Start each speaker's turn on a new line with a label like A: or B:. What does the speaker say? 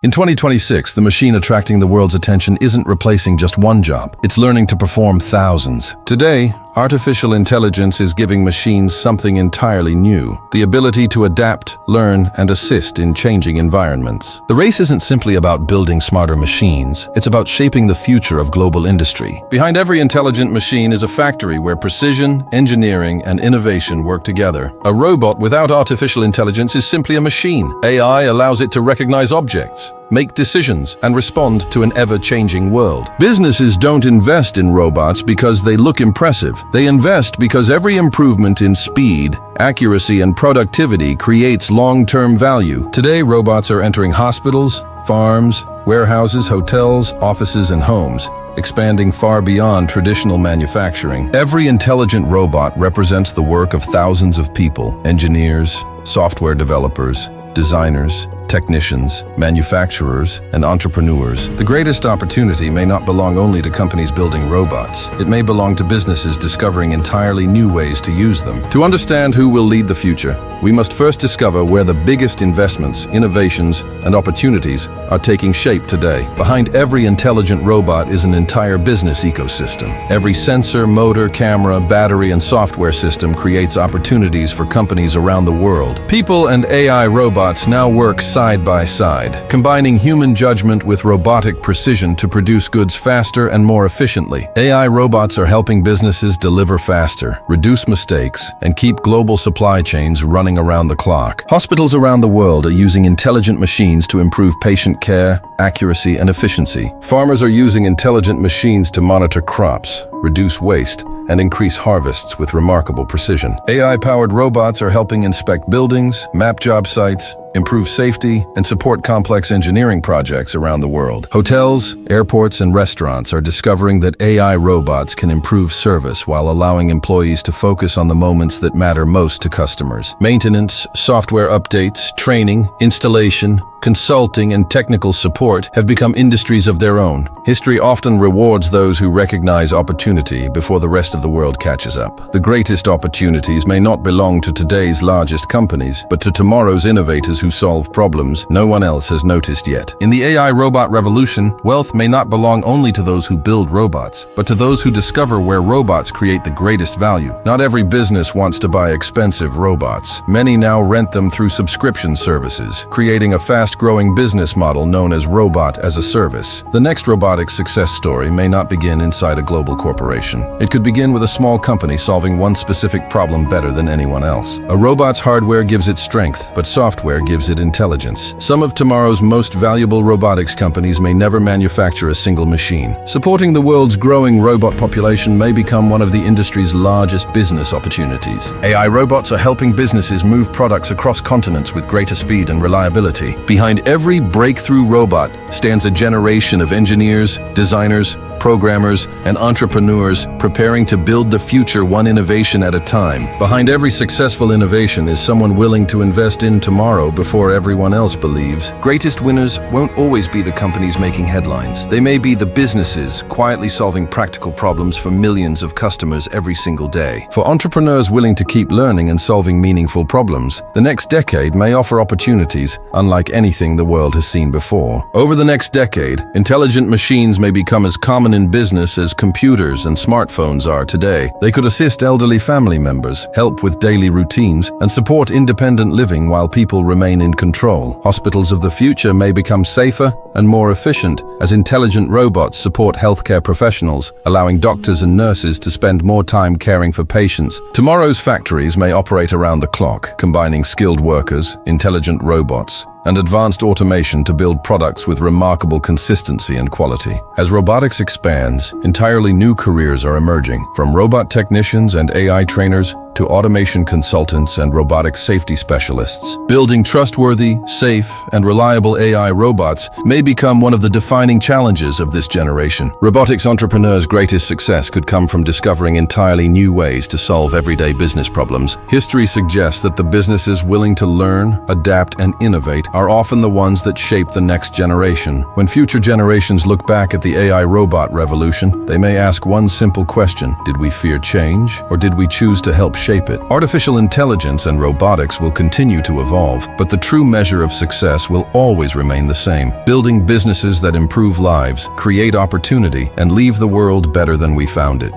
A: In 2026, the machine attracting the world's attention isn't replacing just one job. It's learning to perform thousands. Today, artificial intelligence is giving machines something entirely new: the ability to adapt, learn, and assist in changing environments. The race isn't simply about building smarter machines. It's about shaping the future of global industry. Behind every intelligent machine is a factory where precision, engineering, and innovation work together. A robot without artificial intelligence is simply a machine. AI allows it to recognize objects, make decisions, and respond to an ever-changing world. Businesses don't invest in robots because they look impressive. They invest because every improvement in speed, accuracy, and productivity creates long-term value. Today, robots are entering hospitals, farms, warehouses, hotels, offices, and homes, expanding far beyond traditional manufacturing. Every intelligent robot represents the work of thousands of people: engineers, software developers, designers, technicians, manufacturers, and entrepreneurs. The greatest opportunity may not belong only to companies building robots. It may belong to businesses discovering entirely new ways to use them. To understand who will lead the future, we must first discover where the biggest investments, innovations, and opportunities are taking shape today. Behind every intelligent robot is an entire business ecosystem. Every sensor, motor, camera, battery, and software system creates opportunities for companies around the world. People and AI robots now work side by side, combining human judgment with robotic precision to produce goods faster and more efficiently. AI robots are helping businesses deliver faster, reduce mistakes, and keep global supply chains running around the clock. Hospitals around the world are using intelligent machines to improve patient care, accuracy, and efficiency. Farmers are using intelligent machines to monitor crops, reduce waste, and increase harvests with remarkable precision. AI-powered robots are helping inspect buildings, map job sites, improve safety, and support complex engineering projects around the world. Hotels, airports, and restaurants are discovering that AI robots can improve service while allowing employees to focus on the moments that matter most to customers. Maintenance, software updates, training, installation, consulting, and technical support have become industries of their own. History often rewards those who recognize opportunity before the rest of the world catches up. The greatest opportunities may not belong to today's largest companies, but to tomorrow's innovators who solve problems no one else has noticed yet. In the AI robot revolution, wealth may not belong only to those who build robots, but to those who discover where robots create the greatest value. Not every business wants to buy expensive robots. Many now rent them through subscription services, creating a fast-growing business model known as robot as a service. The next robotics success story may not begin inside a global corporation. It could begin with a small company solving one specific problem better than anyone else. A robot's hardware gives it strength, but software gives it intelligence. Some of tomorrow's most valuable robotics companies may never manufacture a single machine. Supporting the world's growing robot population may become one of the industry's largest business opportunities. AI robots are helping businesses move products across continents with greater speed and reliability. Behind every breakthrough robot stands a generation of engineers, designers, programmers, and entrepreneurs preparing to build the future one innovation at a time. Behind every successful innovation is someone willing to invest in tomorrow before everyone else believes. Greatest winners won't always be the companies making headlines. They may be the businesses quietly solving practical problems for millions of customers every single day. For entrepreneurs willing to keep learning and solving meaningful problems, the next decade may offer opportunities unlike anything the world has seen before. Over the next decade, intelligent machines may become as common in business as computers and smartphones are today. They could assist elderly family members, help with daily routines, and support independent living while people remain in control. Hospitals of the future may become safer and more efficient as intelligent robots support healthcare professionals, allowing doctors and nurses to spend more time caring for patients. Tomorrow's factories may operate around the clock, combining skilled workers, intelligent robots, and advanced automation to build products with remarkable consistency and quality. As robotics expands, entirely new careers are emerging, from robot technicians and AI trainers to automation consultants and robotic safety specialists. Building trustworthy, safe, and reliable AI robots may become one of the defining challenges of this generation. Robotics entrepreneurs' greatest success could come from discovering entirely new ways to solve everyday business problems. History suggests that the businesses willing to learn, adapt, and innovate are often the ones that shape the next generation. When future generations look back at the AI robot revolution, they may ask one simple question: did we fear change, or did we choose to help shape reshape it. Artificial intelligence and robotics will continue to evolve, but the true measure of success will always remain the same: building businesses that improve lives, create opportunity, and leave the world better than we found it.